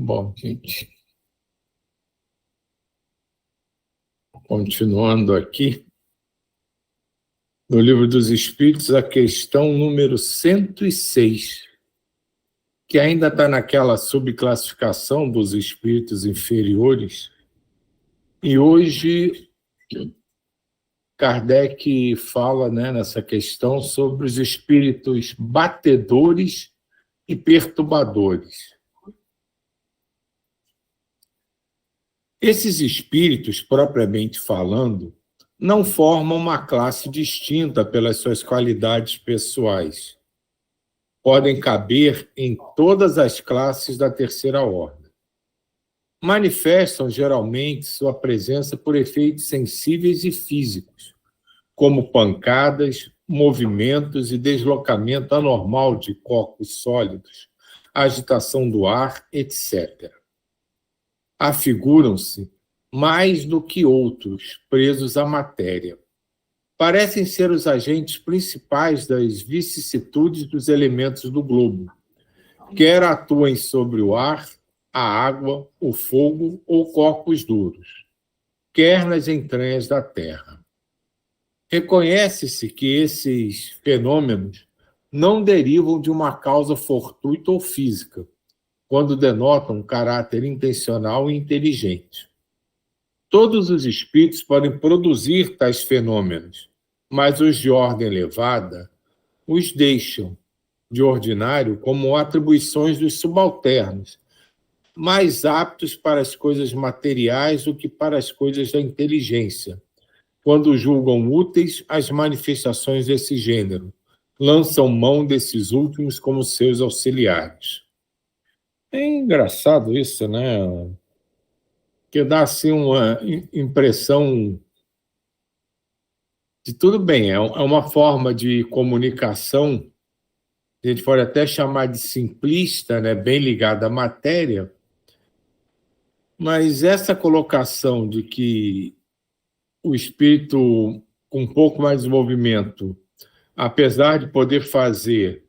Bom, gente, continuando aqui, no Livro dos Espíritos, a questão número 106, que ainda está naquela subclassificação dos espíritos inferiores, e hoje Kardec fala, nessa questão sobre os espíritos batedores e perturbadores. Esses espíritos, propriamente falando, não formam uma classe distinta pelas suas qualidades pessoais. Podem caber em todas as classes da terceira ordem. Manifestam geralmente sua presença por efeitos sensíveis e físicos, como pancadas, movimentos e deslocamento anormal de corpos sólidos, agitação do ar, etc. Afiguram-se mais do que outros presos à matéria. Parecem ser os agentes principais das vicissitudes dos elementos do globo, quer atuem sobre o ar, a água, o fogo ou corpos duros, quer nas entranhas da terra. Reconhece-se que esses fenômenos não derivam de uma causa fortuita ou física, quando denotam um caráter intencional e inteligente. Todos os espíritos podem produzir tais fenômenos, mas os de ordem elevada os deixam, de ordinário, como atribuições dos subalternos, mais aptos para as coisas materiais do que para as coisas da inteligência, quando julgam úteis as manifestações desse gênero, lançam mão desses últimos como seus auxiliares. É engraçado isso, né? Que dá assim uma impressão de tudo bem, é uma forma de comunicação, a gente pode até chamar de simplista, né, bem ligada à matéria, mas essa colocação de que o espírito com um pouco mais de movimento, apesar de poder fazer,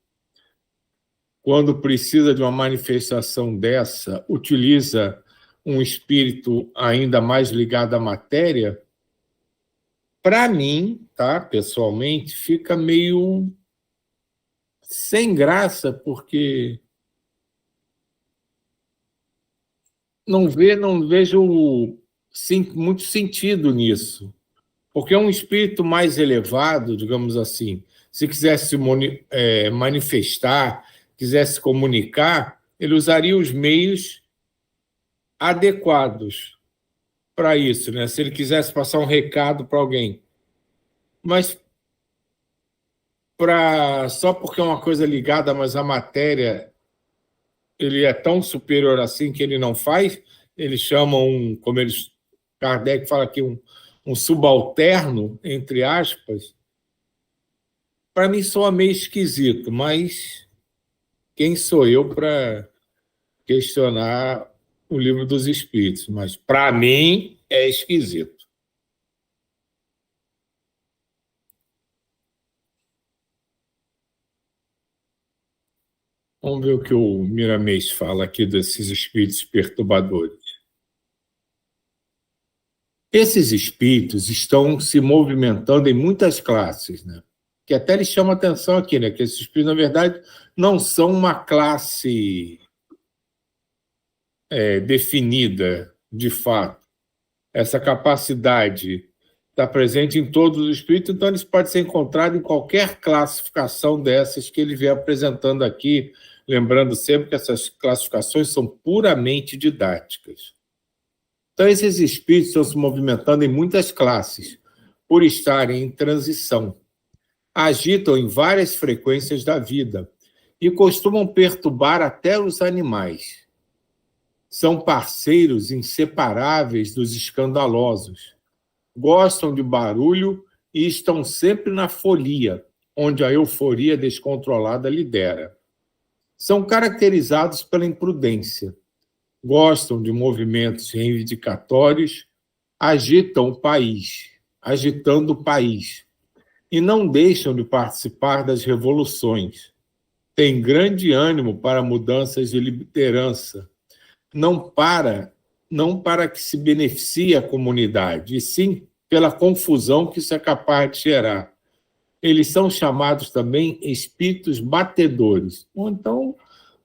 quando precisa de uma manifestação dessa, utiliza um espírito ainda mais ligado à matéria, para mim, tá, pessoalmente, fica meio sem graça, porque não vejo muito sentido nisso. Porque é um espírito mais elevado, digamos assim, se quisesse manifestar, quisesse comunicar, ele usaria os meios adequados para isso, né? Se ele quisesse passar um recado para alguém. Mas só porque é uma coisa ligada, mas a matéria ele é tão superior assim que ele não faz, eles chamam, Kardec fala aqui, um subalterno, entre aspas. Para mim soa meio esquisito, mas quem sou eu para questionar o Livro dos Espíritos? Mas para mim é esquisito. Vamos ver o que o Miramês fala aqui desses espíritos perturbadores. Esses espíritos estão se movimentando em muitas classes, né? Que até lhe chama atenção aqui, né? Que esses espíritos, na verdade, não são uma classe definida, de fato. Essa capacidade está presente em todos os espíritos, então eles podem ser encontrados em qualquer classificação dessas que ele vem apresentando aqui, lembrando sempre que essas classificações são puramente didáticas. Então, esses espíritos estão se movimentando em muitas classes, por estarem em transição. Agitam em várias frequências da vida e costumam perturbar até os animais. São parceiros inseparáveis dos escandalosos. Gostam de barulho e estão sempre na folia, onde a euforia descontrolada lidera. São caracterizados pela imprudência. Gostam de movimentos reivindicatórios, agitando o país, e não deixam de participar das revoluções. Têm grande ânimo para mudanças de liderança, não para que se beneficie a comunidade, e sim pela confusão que isso é capaz de gerar. Eles são chamados também espíritos batedores. Ou então,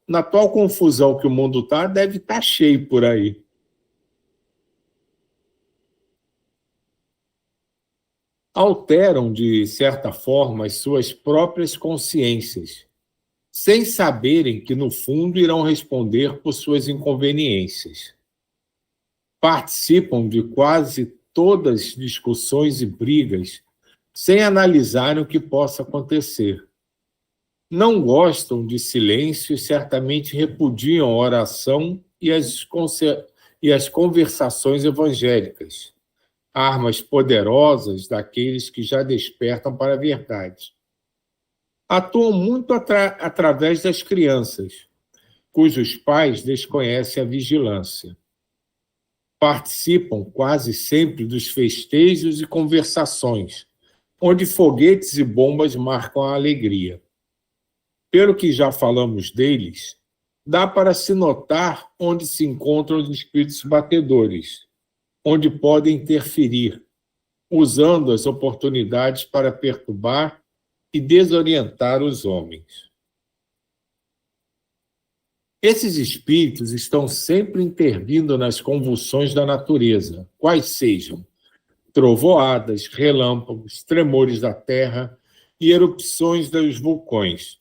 na atual confusão que o mundo está, deve estar cheio por aí. Alteram, de certa forma, as suas próprias consciências, sem saberem que, no fundo, irão responder por suas inconveniências. Participam de quase todas as discussões e brigas, sem analisarem o que possa acontecer. Não gostam de silêncio e certamente repudiam a oração e as conversações evangélicas, armas poderosas daqueles que já despertam para a verdade. Atuam muito através das crianças, cujos pais desconhecem a vigilância. Participam quase sempre dos festejos e conversações, onde foguetes e bombas marcam a alegria. Pelo que já falamos deles, dá para se notar onde se encontram os espíritos batedores, onde podem interferir, usando as oportunidades para perturbar e desorientar os homens. Esses espíritos estão sempre intervindo nas convulsões da natureza, quais sejam trovoadas, relâmpagos, tremores da terra e erupções dos vulcões.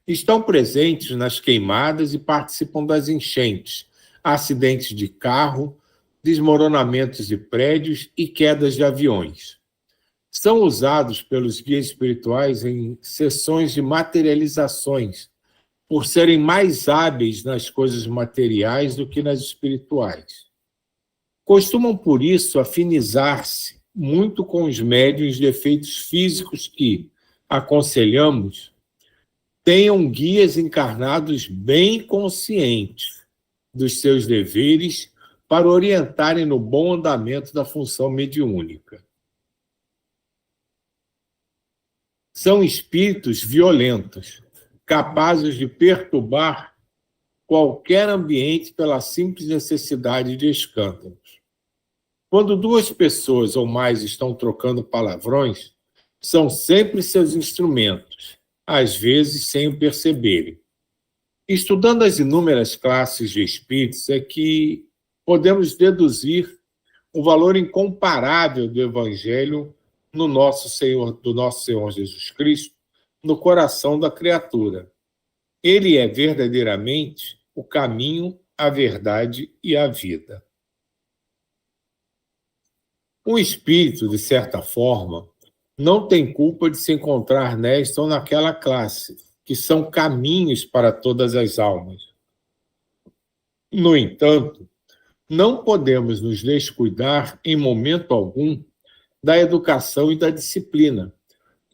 Estão presentes nas queimadas e participam das enchentes, acidentes de carro, desmoronamentos de prédios e quedas de aviões. São usados pelos guias espirituais em sessões de materializações, por serem mais hábeis nas coisas materiais do que nas espirituais. Costumam, por isso, afinizar-se muito com os médiuns de efeitos físicos que, aconselhamos, tenham guias encarnados bem conscientes dos seus deveres para orientarem no bom andamento da função mediúnica. São espíritos violentos, capazes de perturbar qualquer ambiente pela simples necessidade de escândalos. Quando duas pessoas ou mais estão trocando palavrões, são sempre seus instrumentos, às vezes sem o perceberem. Estudando as inúmeras classes de espíritos é que podemos deduzir o valor incomparável do Evangelho do nosso Senhor Jesus Cristo no coração da criatura. Ele é verdadeiramente o caminho, a verdade e a vida. O espírito, de certa forma, não tem culpa de se encontrar nesta ou naquela classe, que são caminhos para todas as almas. No entanto, não podemos nos descuidar, em momento algum, da educação e da disciplina,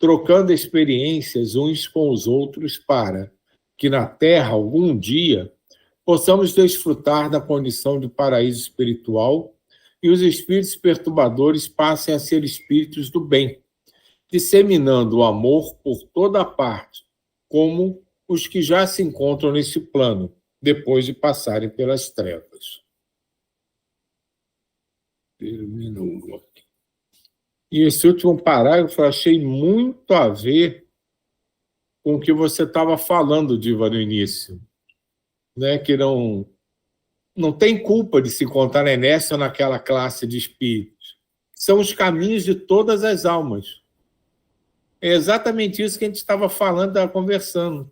trocando experiências uns com os outros para que na Terra, algum dia, possamos desfrutar da condição de paraíso espiritual e os espíritos perturbadores passem a ser espíritos do bem, disseminando o amor por toda parte, como os que já se encontram nesse plano, depois de passarem pelas trevas. Terminou. E esse último parágrafo eu achei muito a ver com o que você estava falando, Diva, no início, né? Que não tem culpa de se encontrar nessa ou naquela classe de espíritos. São os caminhos de todas as almas. É exatamente isso que a gente estava falando, estava conversando.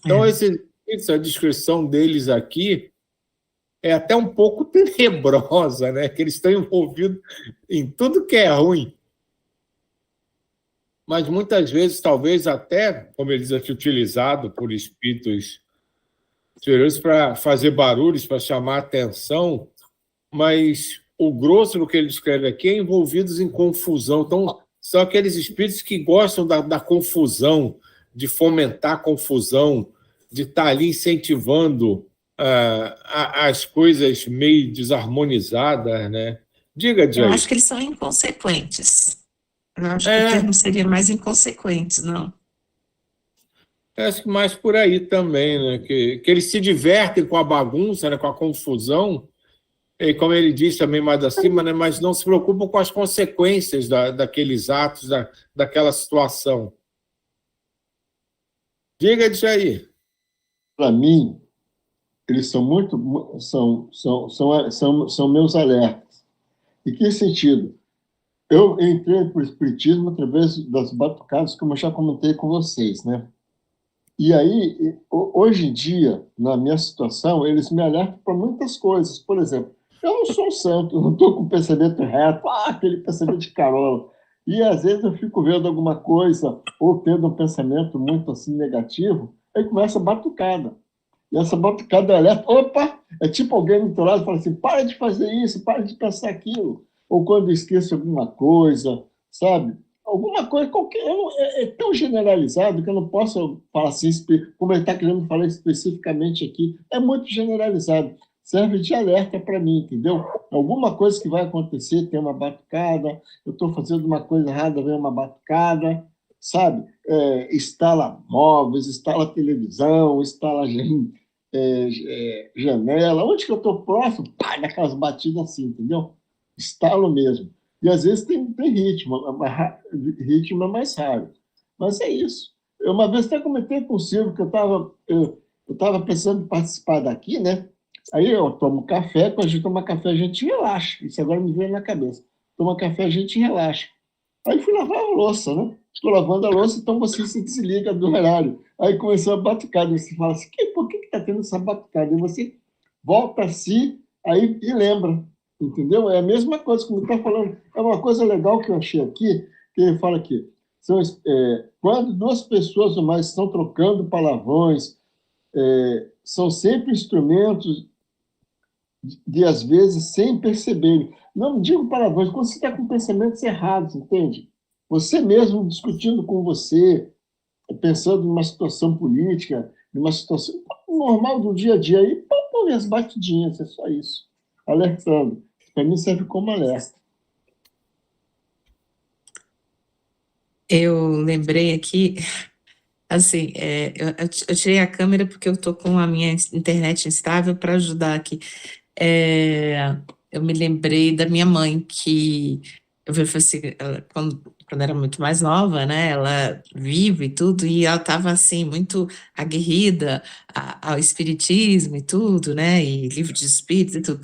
Então, a descrição deles aqui é até um pouco tenebrosa, né? Que eles estão envolvidos em tudo que é ruim. Mas muitas vezes, talvez até, como eles aqui, utilizado por espíritos superiores para fazer barulhos, para chamar atenção, mas o grosso do que ele descreve aqui é envolvidos em confusão. Então, são aqueles espíritos que gostam da confusão, de fomentar a confusão, de estar ali incentivando as coisas meio desarmonizadas, né? Diga, Jay. Eu acho que eles são inconsequentes. Eu acho que o termo seria mais inconsequentes, não? Acho que mais por aí também, né? Que eles se divertem com a bagunça, né? Com a confusão, e como ele diz também mais acima, né? Mas não se preocupam com as consequências daqueles atos, daquela situação. Diga disso aí. Para mim, eles são muito são meus alertas. Em que sentido? Eu entrei para o espiritismo através das batucadas, como eu já comentei com vocês, né? E aí, hoje em dia, na minha situação, eles me alertam para muitas coisas. Por exemplo, eu não sou um santo, eu não estou com o pensamento reto, aquele pensamento de carola. E às vezes eu fico vendo alguma coisa ou tendo um pensamento muito assim negativo, aí começa a batucada. E essa batucada alerta, opa, é tipo alguém do teu lado fala assim, para de fazer isso, para de pensar aquilo. Ou quando eu esqueço alguma coisa, sabe? Alguma coisa, qualquer, é tão generalizado que eu não posso falar assim, como ele está querendo falar especificamente aqui, é muito generalizado. Serve de alerta para mim, entendeu? Alguma coisa que vai acontecer, tem uma batucada, eu estou fazendo uma coisa errada, vem uma batucada, sabe? Instala móveis, instala televisão, instala janela, onde que eu estou próximo, pá, daquelas batidas assim, entendeu? Estalo mesmo. E às vezes tem ritmo, ritmo é mais raro. Mas é isso. Eu uma vez até comentei com o Silvio que eu tava pensando em participar daqui, né? Aí eu tomo café, quando a gente toma café, a gente relaxa. Isso agora me veio na cabeça. Toma café, a gente relaxa. Aí fui lavar a louça, né? Estou lavando a louça, então você se desliga do horário. Aí começou a batucada. Você fala assim, por que está tendo essa batucada? E você volta a si aí, e lembra, entendeu? É a mesma coisa que ele está falando. É uma coisa legal que eu achei aqui, que ele fala aqui. Quando duas pessoas ou mais estão trocando palavrões, são sempre instrumentos de, às vezes, sem perceberem. Não digo palavrões, quando você está com pensamentos errados, entende? Você mesmo discutindo com você, pensando numa situação política, numa situação normal do dia a dia, e põe as batidinhas, é só isso. Alertando. Para mim serve como alerta. Eu lembrei aqui, assim, eu tirei a câmera porque eu tô com a minha internet instável para ajudar aqui. Eu me lembrei da minha mãe, que eu falei assim, quando era muito mais nova, né? Ela vive e tudo, e ela estava assim, muito aguerrida ao espiritismo e tudo, né? E livro de espíritos e tudo.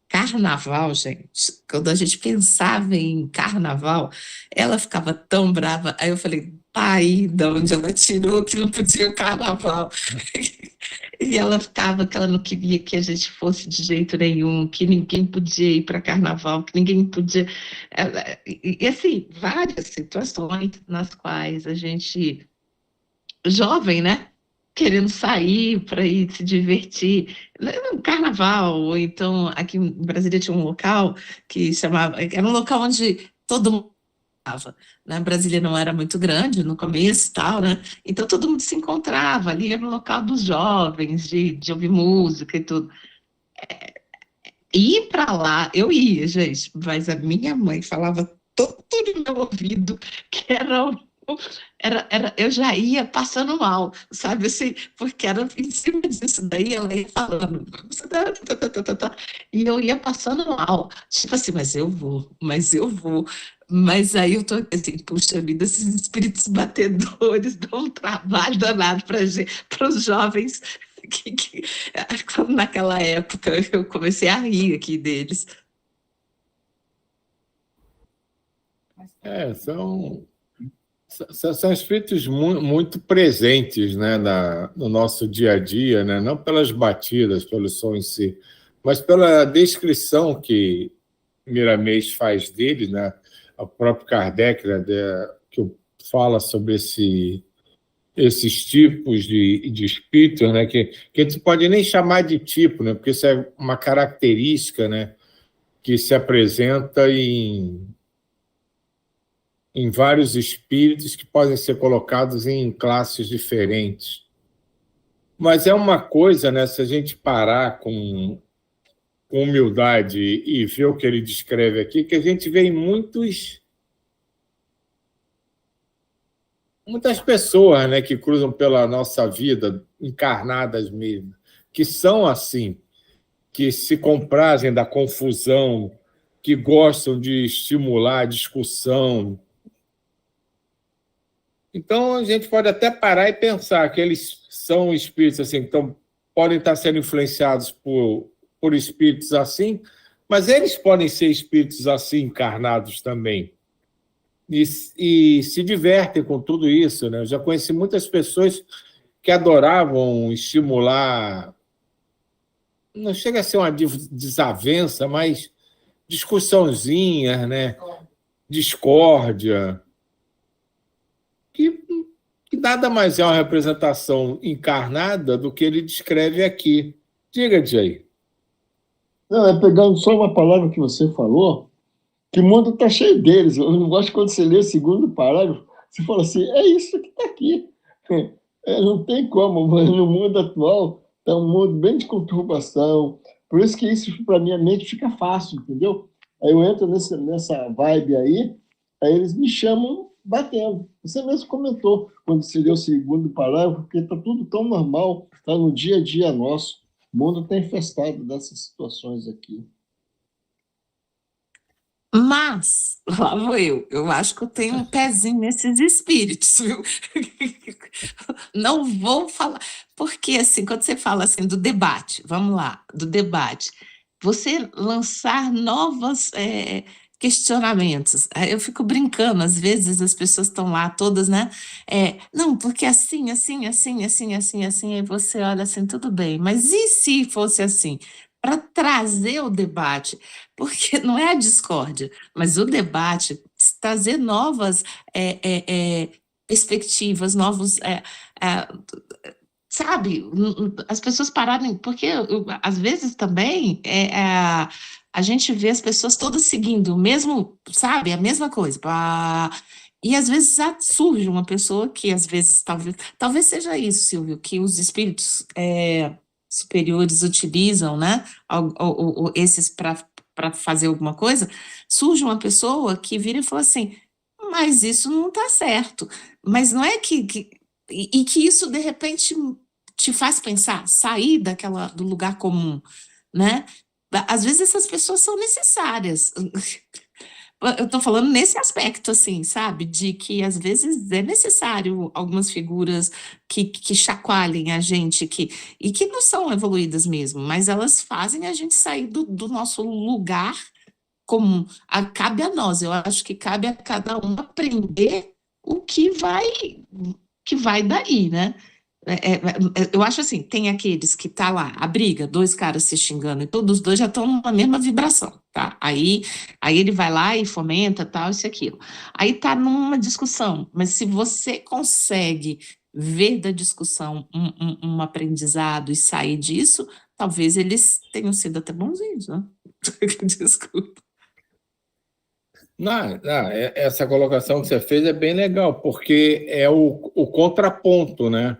Carnaval, gente, quando a gente pensava em carnaval, ela ficava tão brava. Aí eu falei, pai, de onde ela tirou que não podia o carnaval? E ela ficava que ela não queria que a gente fosse de jeito nenhum, que ninguém podia ir para carnaval, que ninguém podia. E assim, várias situações nas quais a gente, jovem, né? Querendo sair para ir se divertir, no carnaval, ou então aqui em Brasília tinha um local que chamava, era um local onde todo mundo estava, né? Brasília não era muito grande no começo e tal, né? Então todo mundo se encontrava ali, era o local dos jovens, de ouvir música e tudo. Ir para lá, eu ia, gente, mas a minha mãe falava todo no meu ouvido que eu já ia passando mal, sabe assim, porque era em cima disso daí, ela ia falando, e eu ia passando mal, tipo assim, mas eu vou, mas aí eu tô assim, puxa vida, esses espíritos batedores dão um trabalho danado para os jovens que naquela época eu comecei a rir aqui deles. São espíritos muito presentes, né, no nosso dia a dia, né? Não pelas batidas, pelo som em si, mas pela descrição que Miramês faz dele, né? O próprio Kardec, né, que fala sobre esses tipos de espíritos, né? Que a gente pode nem chamar de tipo, né? Porque isso é uma característica, né? Que se apresenta em vários espíritos que podem ser colocados em classes diferentes. Mas é uma coisa, né? Se a gente parar com humildade e ver o que ele descreve aqui, que a gente vê em muitas pessoas, né, que cruzam pela nossa vida, encarnadas mesmo, que são assim, que se comprazem da confusão, que gostam de estimular a discussão. Então, a gente pode até parar e pensar que eles são espíritos assim, então podem estar sendo influenciados por espíritos assim, mas eles podem ser espíritos assim encarnados também. E se divertem com tudo isso, né? Eu já conheci muitas pessoas que adoravam estimular, não chega a ser uma desavença, mas discussãozinhas, né? Discórdia, que, que nada mais é uma representação encarnada do que ele descreve aqui. Diga, Jay. Não, é pegando só uma palavra que você falou, que o mundo está cheio deles. Eu não gosto quando você lê o segundo parágrafo, você fala assim, é isso que está aqui. Não tem como, no mundo atual é um mundo bem de conturbação, por isso que isso, para minha mente, fica fácil, entendeu? Aí eu entro nessa vibe aí eles me chamam batendo. Você mesmo comentou, quando você leu o segundo parágrafo, porque está tudo tão normal, está no dia a dia nosso. O mundo está infestado dessas situações aqui. Mas, lá vou eu acho que eu tenho um pezinho nesses espíritos, viu? Não vou falar, porque assim, quando você fala assim do debate, vamos lá, do debate, você lançar novos questionamentos. Eu fico brincando, às vezes as pessoas estão lá todas, né? Não, porque assim, assim, assim, assim, assim, assim, aí você olha assim, tudo bem, mas e se fosse assim? Para trazer o debate, porque não é a discórdia, mas o debate, trazer novas perspectivas, novos. Sabe, as pessoas pararem, porque às vezes também a gente vê as pessoas todas seguindo o mesmo, sabe, a mesma coisa. E às vezes surge uma pessoa que às vezes, talvez seja isso, Silvio, que os espíritos superiores utilizam, né, esses para fazer alguma coisa, surge uma pessoa que vira e fala assim, mas isso não está certo. Mas não é que e que isso, de repente, te faz pensar, sair do lugar comum, né? Às vezes essas pessoas são necessárias. Eu estou falando nesse aspecto, assim, sabe? De que às vezes é necessário algumas figuras que chacoalhem a gente, e que não são evoluídas mesmo, mas elas fazem a gente sair do nosso lugar comum. Cabe a nós, eu acho que cabe a cada um aprender o que vai daí, né? Eu acho assim, tem aqueles que tá lá, a briga, dois caras se xingando, e todos os dois já estão numa mesma vibração, tá? Aí ele vai lá e fomenta, tal, isso e aquilo. Aí tá numa discussão, mas se você consegue ver da discussão um aprendizado e sair disso, talvez eles tenham sido até bonzinhos, né? Desculpa. Não, essa colocação que você fez é bem legal, porque é o contraponto, né?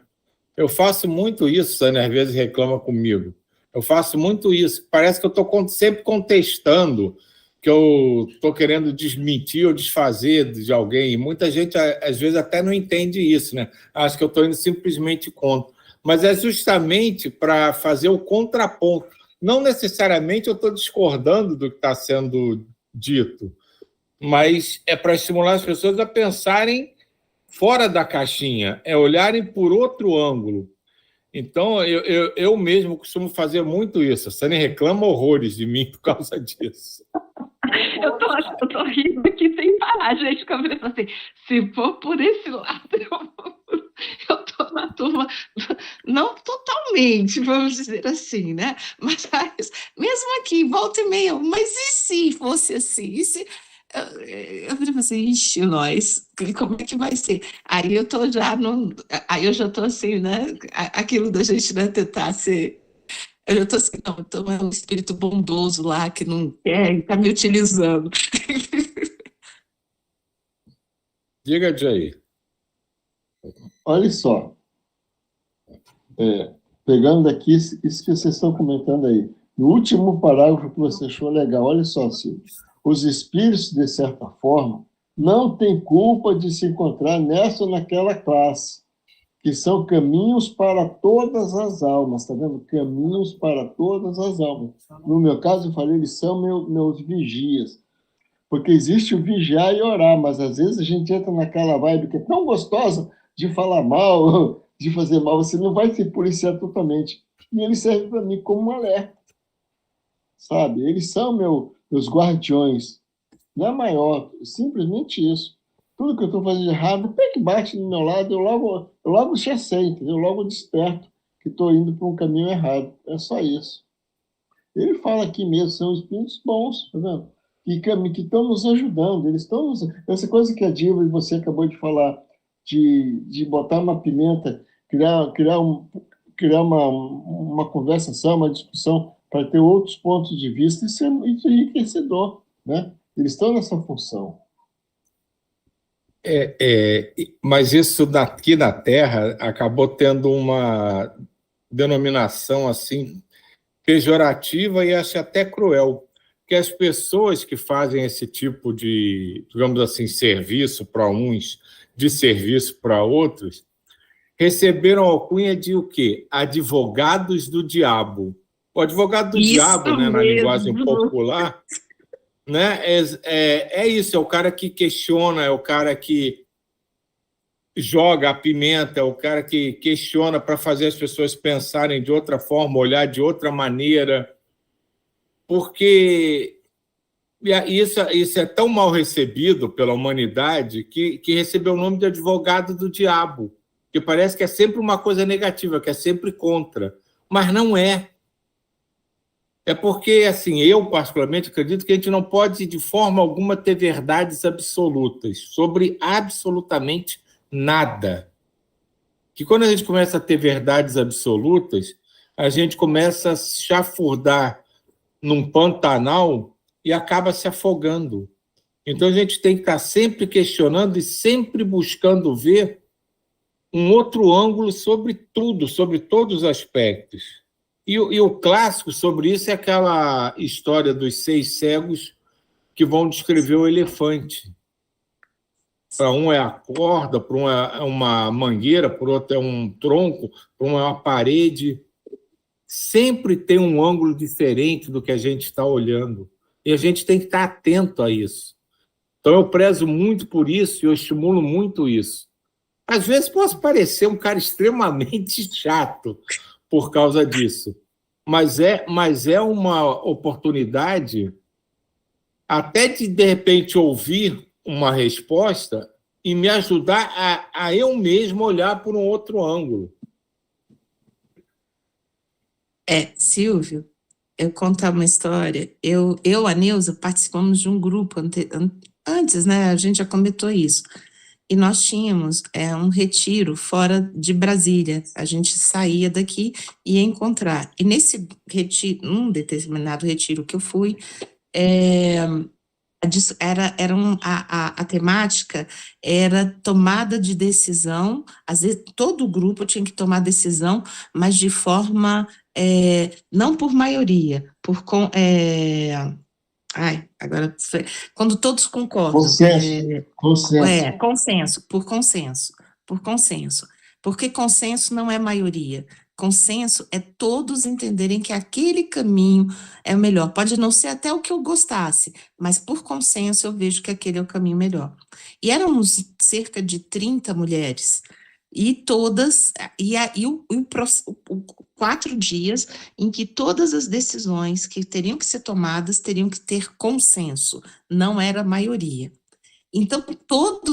Eu faço muito isso, Sânia, às vezes reclama comigo. Eu faço muito isso. Parece que eu estou sempre contestando, que eu estou querendo desmentir ou desfazer de alguém. E muita gente, às vezes, até não entende isso, né? Acho que eu estou indo simplesmente contra. Mas é justamente para fazer o contraponto. Não necessariamente eu estou discordando do que está sendo dito, mas é para estimular as pessoas a pensarem fora da caixinha, olharem por outro ângulo. Então, eu mesmo costumo fazer muito isso. A Sânia reclama horrores de mim por causa disso. Eu tô rindo aqui sem parar, gente, que eu falei assim, se for por esse lado, eu tô na turma, não totalmente, vamos dizer assim, né? Mas mesmo aqui, volta e meia, mas e se fosse assim? E se... Eu falei assim, ixi, nós, como é que vai ser? Aí eu tô já aí eu já tô assim, né? Aquilo da gente, né, tentar ser. Eu já tô assim, não, então é um espírito bondoso lá que não quer e tá me utilizando. Diga, Jay. Olha só, pegando aqui isso que vocês estão comentando aí, no último parágrafo que você achou legal, olha só, Silvio, os espíritos, de certa forma, não tem culpa de se encontrar nessa ou naquela classe, que são caminhos para todas as almas, tá vendo? Caminhos para todas as almas. No meu caso, eu falei, eles são meus vigias, porque existe o vigiar e orar, mas às vezes a gente entra naquela vibe que é tão gostosa de falar mal, de fazer mal, você não vai se policiar totalmente. E ele serve para mim como um alerta, sabe? Eles são meus guardiões. Não é maior, simplesmente isso. Tudo que eu estou fazendo de errado, o pé que bate no meu lado, eu logo já sei, entendeu? Eu logo desperto que estou indo para um caminho errado. É só isso. Ele fala aqui mesmo, são espíritos bons, tá vendo? Que estão nos ajudando, eles estão nos... Essa coisa que a Diva e você acabou de falar, de botar uma pimenta, criar uma conversação, uma discussão, para ter outros pontos de vista, isso é muito enriquecedor, né? Eles estão nessa função. Mas isso aqui na Terra acabou tendo uma denominação assim pejorativa e acho até cruel, que as pessoas que fazem esse tipo de, digamos assim, serviço para uns, de serviço para outros, receberam a alcunha de o quê? Advogados do diabo. O advogado do diabo, né, na linguagem popular, né, é isso, é o cara que questiona, é o cara que joga a pimenta, é o cara que questiona para fazer as pessoas pensarem de outra forma, olhar de outra maneira, porque isso é tão mal recebido pela humanidade que recebeu o nome de advogado do diabo, que parece que é sempre uma coisa negativa, que é sempre contra, mas não é. É porque, assim, eu particularmente acredito que a gente não pode, de forma alguma, ter verdades absolutas sobre absolutamente nada. Que quando a gente começa a ter verdades absolutas, a gente começa a se chafurdar num pantanal e acaba se afogando. Então, a gente tem que estar sempre questionando e sempre buscando ver um outro ângulo sobre tudo, sobre todos os aspectos. E o clássico sobre isso é aquela história dos 6 cegos que vão descrever o elefante. Para um é a corda, para um é uma mangueira, para outro é um tronco, para um é uma parede. Sempre tem um ângulo diferente do que a gente está olhando. E a gente tem que estar atento a isso. Então, eu prezo muito por isso e eu estimulo muito isso. Às vezes posso parecer um cara extremamente chato por causa disso, mas é uma oportunidade até de repente, ouvir uma resposta e me ajudar a eu mesmo olhar por um outro ângulo. Silvio, eu contar uma história. A Neuza, participamos de um grupo antes, né? A gente já comentou isso. E nós tínhamos um retiro fora de Brasília. A gente saía daqui e ia encontrar. E nesse retiro, num determinado retiro que eu fui, a temática era tomada de decisão. Às vezes todo o grupo tinha que tomar decisão, mas de forma não por maioria, quando todos concordam. Consenso. Por consenso. Porque consenso não é maioria. Consenso é todos entenderem que aquele caminho é o melhor. Pode não ser até o que eu gostasse, mas por consenso eu vejo que aquele é o caminho melhor. E éramos cerca de 30 mulheres. E todas, 4 dias em que todas as decisões que teriam que ser tomadas teriam que ter consenso, não era maioria. Então, tudo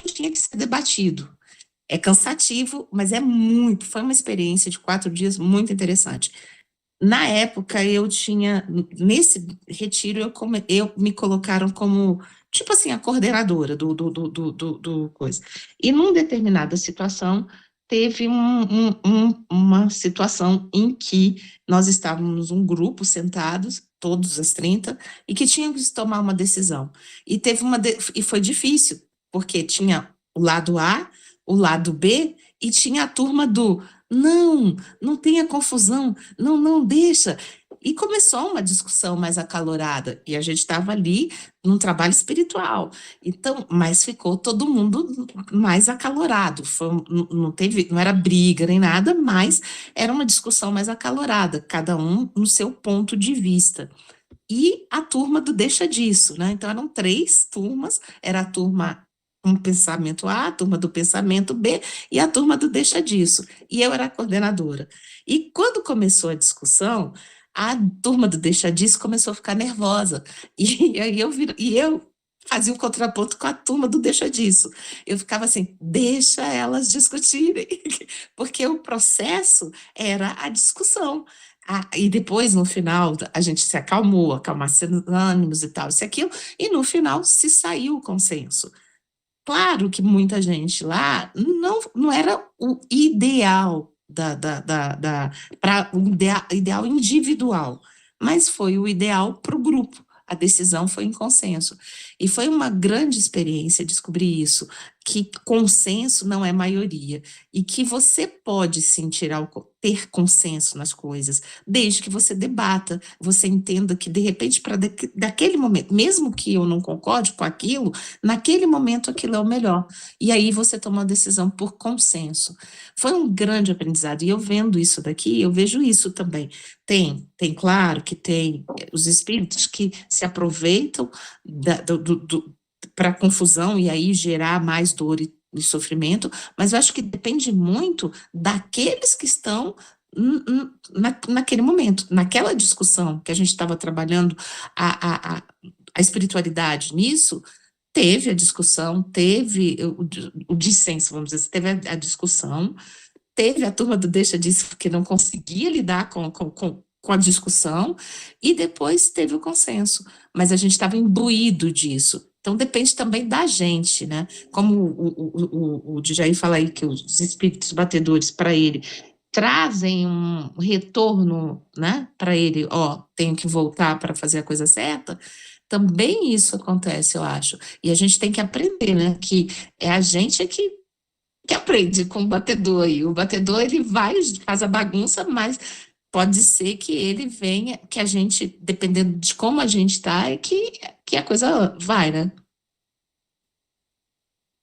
tinha que ser debatido. É cansativo, mas foi uma experiência de 4 dias muito interessante. Na época, nesse retiro, me colocaram como, tipo assim, a coordenadora do coisa. E numa determinada situação, teve uma situação em que nós estávamos um grupo sentados, todos as 30, e que tínhamos que tomar uma decisão. E e foi difícil, porque tinha o lado A, o lado B, e tinha a turma do não tenha confusão, não deixa. e começou uma discussão mais acalorada, e a gente estava ali num trabalho espiritual. Então, mas ficou todo mundo mais acalorado. Não teve, não era briga nem nada, mas era uma discussão mais acalorada, cada um no seu ponto de vista. E a turma do deixa disso, né? Então eram 3 turmas, era a turma com pensamento A, a turma do pensamento B e a turma do deixa disso. E eu era a coordenadora. E quando começou a discussão, a turma do deixa disso começou a ficar nervosa. E aí eu fazia o contraponto com a turma do deixa disso. Eu ficava assim, deixa elas discutirem, porque o processo era a discussão. E depois, no final, a gente se acalmou, acalmasse os ânimos e tal, isso e aquilo, e no final se saiu o consenso. Claro que muita gente lá não era o ideal para o ideal individual, mas foi o ideal para o grupo. A decisão foi em consenso. E foi uma grande experiência descobrir isso, que consenso não é maioria, e que você pode sim ter consenso nas coisas, desde que você debata, você entenda que, de repente, daquele momento, mesmo que eu não concorde com aquilo, naquele momento aquilo é o melhor. E aí você toma uma decisão por consenso. Foi um grande aprendizado. E eu vendo isso daqui, eu vejo isso também. Tem, claro, que tem os espíritos que se aproveitam para confusão e aí gerar mais dor e sofrimento, mas eu acho que depende muito daqueles que estão naquele momento, naquela discussão que a gente estava trabalhando a espiritualidade nisso. Teve a discussão, teve o dissenso, vamos dizer, teve a discussão, teve a turma do deixa disso que não conseguia lidar com a discussão, e depois teve o consenso, mas a gente estava imbuído disso. Então depende também da gente, né? Como o Djaí fala aí, que os espíritos batedores, para ele, trazem um retorno, né? Para ele, tenho que voltar para fazer a coisa certa. Também isso acontece, eu acho. E a gente tem que aprender, né? Que é a gente que aprende com o batedor aí. O batedor, ele faz a bagunça, mas pode ser que ele venha, que a gente, dependendo de como a gente está, é que a coisa vai, né?